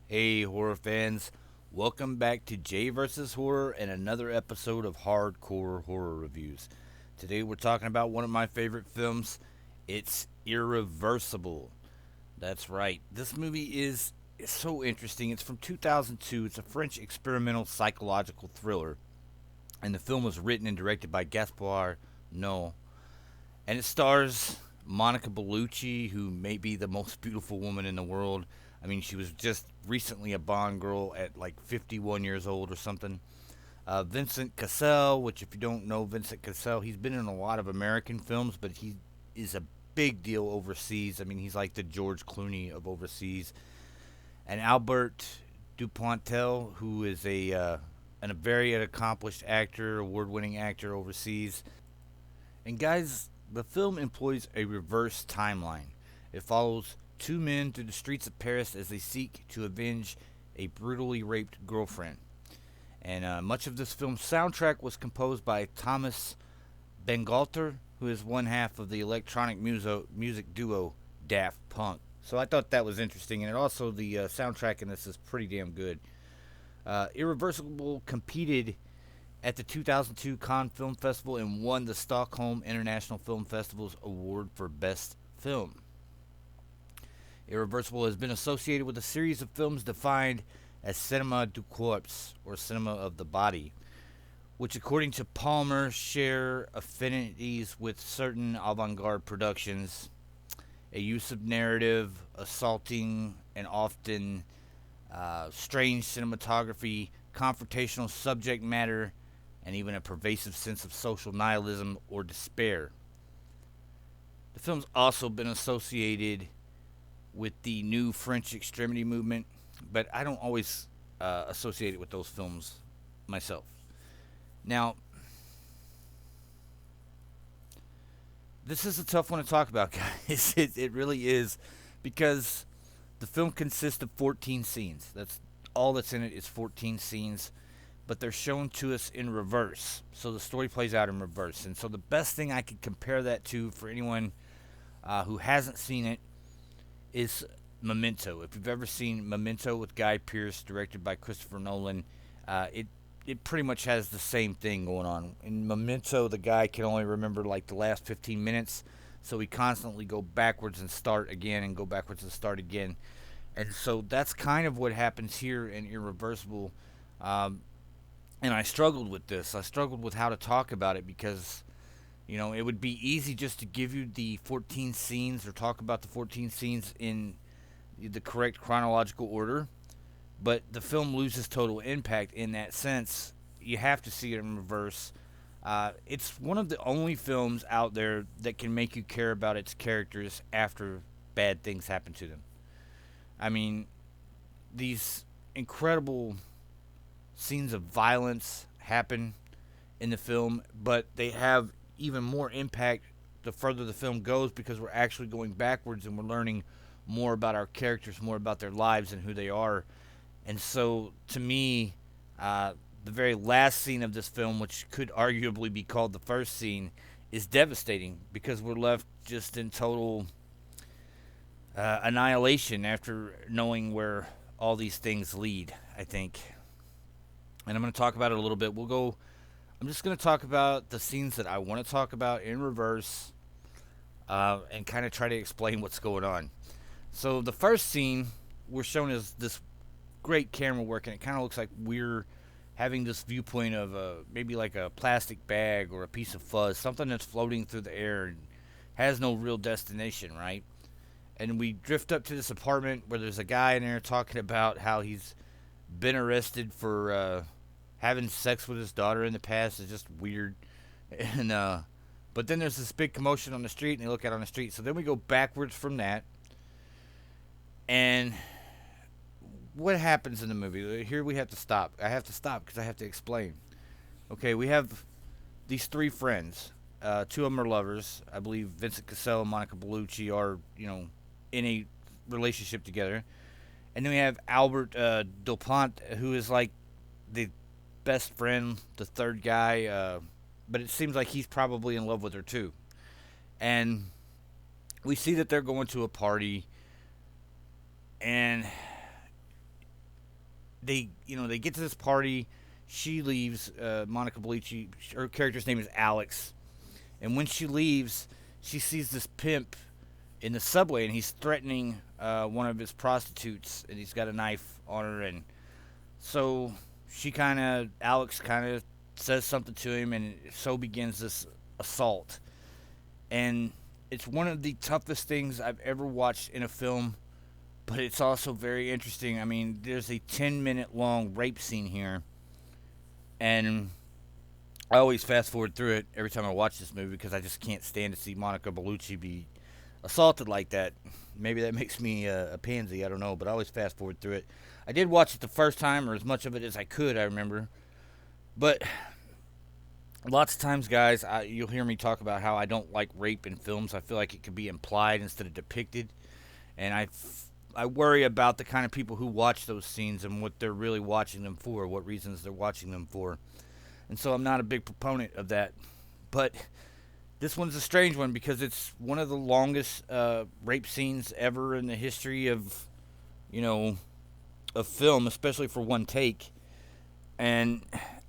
Hey, horror fans. Welcome back to Jay vs. Horror and another episode of Hardcore Horror Reviews. Today we're talking about one of my favorite films. It's Irreversible. That's right. This movie is so interesting. It's from 2002. It's a French experimental psychological thriller. And the film was written and directed by Gaspar Noe. And it stars Monica Bellucci, who may be the most beautiful woman in the world. I mean, she was just recently a Bond girl at like 51 years old or something. Vincent Cassel, which if you don't know Vincent Cassel, he's been in a lot of American films, but he is a big deal overseas. I mean, he's like the George Clooney of overseas. And Albert Dupontel, who is a very accomplished actor, award-winning actor overseas. And guys, the film employs a reverse timeline. It follows two men through the streets of Paris as they seek to avenge a brutally raped girlfriend. And much of this film's soundtrack was composed by Thomas Bangalter, who is one half of the electronic music duo Daft Punk. So I thought that was interesting, and also the soundtrack in this is pretty damn good. Irreversible competed at the 2002 Cannes Film Festival and won the Stockholm International Film Festival's award for Best Film. Irreversible has been associated with a series of films defined as cinema du corps, or cinema of the body, which, according to Palmer, share affinities with certain avant garde productions, a use of narrative, assaulting, and often strange cinematography, confrontational subject matter, and even a pervasive sense of social nihilism or despair. The film's also been associated with the new French extremity movement, but I don't always associate it with those films myself. Now, this is a tough one to talk about, guys. It really is, because the film consists of 14 scenes. That's all that's in it is 14 scenes, but they're shown to us in reverse. So the story plays out in reverse. And so the best thing I could compare that to for anyone who hasn't seen it is Memento. If you've ever seen Memento with Guy Pearce, directed by Christopher Nolan, it pretty much has the same thing going on. In Memento, the guy can only remember like the last 15 minutes, so he constantly go backwards and start again and go backwards and start again. And so that's kind of what happens here in Irreversible. And I struggled with this. I struggled with how to talk about it because, it would be easy just to give you the 14 scenes or talk about the 14 scenes in the correct chronological order, but the film loses total impact in that sense. You have to see it in reverse. It's one of the only films out there that can make you care about its characters after bad things happen to them. I mean, these incredible scenes of violence happen in the film, but they have even more impact the further the film goes because we're actually going backwards and we're learning more about our characters, more about their lives and who they are. And so, to me, the very last scene of this film, which could arguably be called the first scene, is devastating because we're left just in total annihilation after knowing where all these things lead, I think. And I'm going to talk about it a little bit. I'm just going to talk about the scenes that I want to talk about in reverse and kind of try to explain what's going on. So, the first scene, we're shown as this great camera work, and it kind of looks like we're having this viewpoint of maybe like a plastic bag or a piece of fuzz, something that's floating through the air and has no real destination, right? And we drift up to this apartment where there's a guy in there talking about how he's been arrested for having sex with his daughter in the past. It's just weird. And but then there's this big commotion on the street, and they look out on the street. So then we go backwards from that, and what happens in the movie? Here we have to stop. I have to stop because I have to explain. Okay, we have these three friends. Two of them are lovers. I believe Vincent Cassel and Monica Bellucci are, in a relationship together. And then we have Albert Dupont, who is like the best friend, the third guy. But it seems like he's probably in love with her too. And we see that they're going to a party, and they get to this party. She leaves. Monica Bellucci, her character's name is Alex, and when she leaves, she sees this pimp in the subway, and he's threatening one of his prostitutes, and he's got a knife on her, and so Alex kind of says something to him, and so begins this assault. And it's one of the toughest things I've ever watched in a film, but it's also very interesting. I mean, there's a 10-minute long rape scene here, and I always fast forward through it every time I watch this movie because I just can't stand to see Monica Bellucci be assaulted like that. Maybe that makes me a pansy, I don't know, but I always fast forward through it. I did watch it the first time, or as much of it as I could, I remember. But lots of times, guys, you'll hear me talk about how I don't like rape in films. I feel like it could be implied instead of depicted. And I worry about the kind of people who watch those scenes and what they're really watching them for, what reasons they're watching them for. And so I'm not a big proponent of that. But this one's a strange one because it's one of the longest rape scenes ever in the history of, of film, especially for one take. And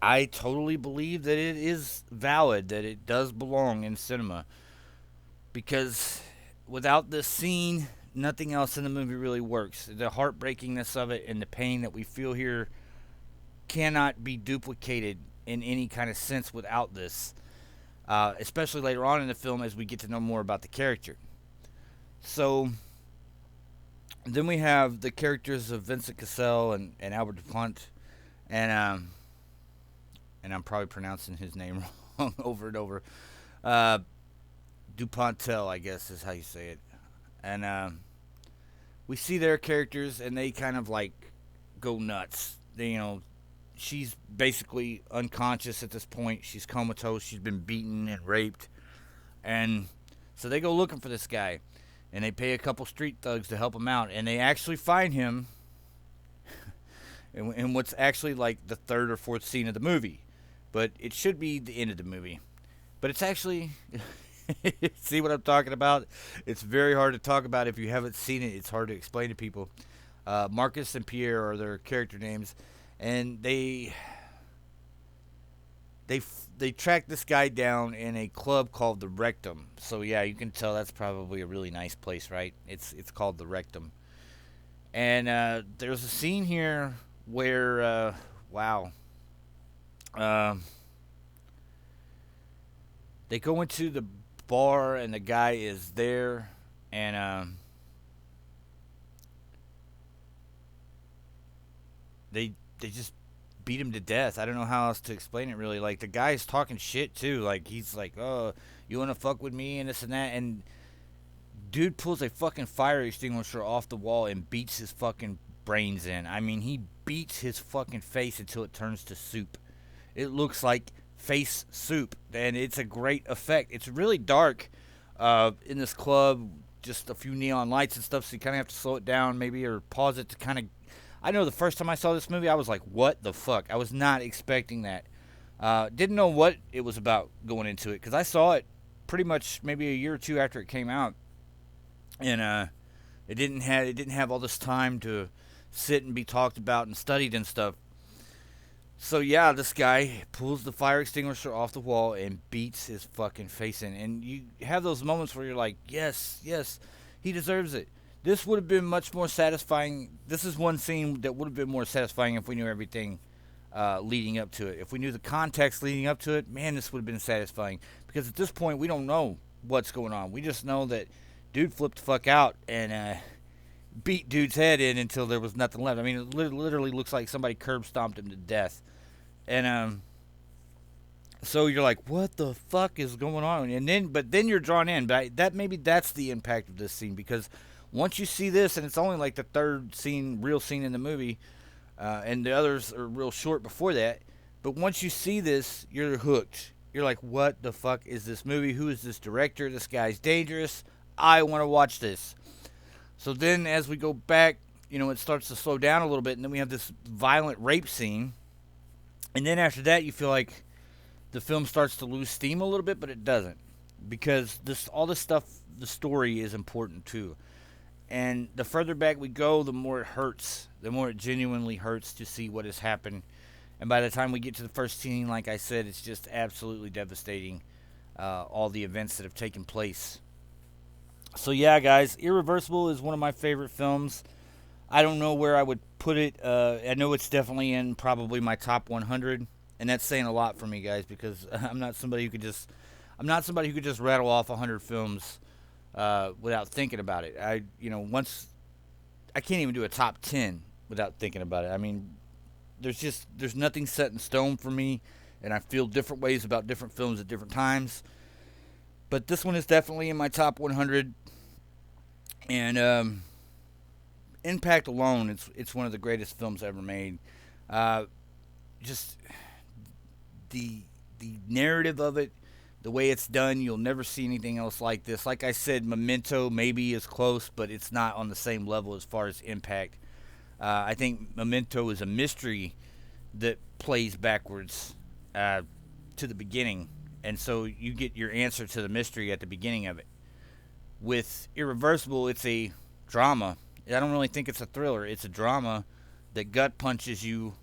I totally believe that it is valid, that it does belong in cinema. Because without this scene, nothing else in the movie really works. The heartbreakingness of it and the pain that we feel here cannot be duplicated in any kind of sense without this. Especially later on in the film as we get to know more about the character. So then we have the characters of Vincent Cassel and Albert Dupont, and I'm probably pronouncing his name wrong over and over. Dupontel, I guess is how you say it. And we see their characters, and they kind of like go nuts. She's basically unconscious at this point. She's comatose. She's been beaten and raped, and so they go looking for this guy. And they pay a couple street thugs to help him out. And they actually find him in what's actually like the third or fourth scene of the movie. But it should be the end of the movie. But it's actually... see what I'm talking about? It's very hard to talk about if you haven't seen it. It's hard to explain to people. Marcus and Pierre are their character names. And they track this guy down in a club called the Rectum. So yeah, you can tell that's probably a really nice place, right? It's called the Rectum. And there's a scene here where they go into the bar and the guy is there, and they just beat him to death. I don't know how else to explain it, really. Like, the guy's talking shit, too. Like, he's like, oh, you want to fuck with me and this and that. And dude pulls a fucking fire extinguisher off the wall and beats his fucking brains in. I mean, he beats his fucking face until it turns to soup. It looks like face soup, and it's a great effect. It's really dark in this club, just a few neon lights and stuff, so you kind of have to slow it down maybe or pause it to kind of... I know the first time I saw this movie, I was like, what the fuck? I was not expecting that. Didn't know what it was about going into it, because I saw it pretty much maybe a year or two after it came out. And it didn't have all this time to sit and be talked about and studied and stuff. So yeah, this guy pulls the fire extinguisher off the wall and beats his fucking face in. And you have those moments where you're like, yes, he deserves it. This would have been much more satisfying. This is one scene that would have been more satisfying if we knew everything leading up to it. If we knew the context leading up to it, man, this would have been satisfying. Because at this point, we don't know what's going on. We just know that dude flipped the fuck out and beat dude's head in until there was nothing left. I mean, it literally looks like somebody curb stomped him to death. And so you're like, what the fuck is going on? But then you're drawn in. But maybe that's the impact of this scene, because once you see this, and it's only like the third scene, real scene in the movie, and the others are real short before that, but once you see this, you're hooked. You're like, what the fuck is this movie? Who is this director? This guy's dangerous. I want to watch this. So then as we go back, it starts to slow down a little bit, and then we have this violent rape scene. And then after that, you feel like the film starts to lose steam a little bit, but it doesn't. Because all this stuff, the story is important too. And the further back we go, the more it hurts. The more it genuinely hurts to see what has happened. And by the time we get to the first scene, like I said, it's just absolutely devastating. All the events that have taken place. So yeah, guys, Irreversible is one of my favorite films. I don't know where I would put it. I know it's definitely in probably my top 100, and that's saying a lot for me, guys, because I'm not somebody who could just rattle off 100 films without thinking about it. Once I can't even do a top 10 without thinking about it. I mean, there's nothing set in stone for me, and I feel different ways about different films at different times. But this one is definitely in my top 100, and impact alone, it's one of the greatest films ever made. Uh, just the the narrative of it, the way it's done, you'll never see anything else like this. Like I said, Memento maybe is close, but it's not on the same level as far as impact. I think Memento is a mystery that plays backwards to the beginning, and so you get your answer to the mystery at the beginning of it. With Irreversible, it's a drama. I don't really think it's a thriller. It's a drama that gut punches you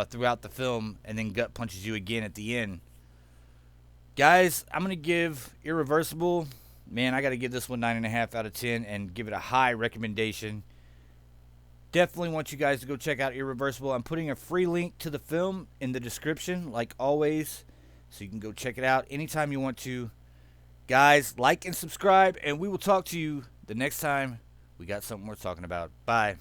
throughout the film, and then gut punches you again at the end. Guys, I'm gonna give Irreversible. Man, I got to give this one 9.5 out of 10 and give it a high recommendation. Definitely want you guys to go check out Irreversible. I'm putting a free link to the film in the description, like always, so you can go check it out anytime you want to. Guys, like and subscribe, and we will talk to you the next time we got something worth talking about. Bye.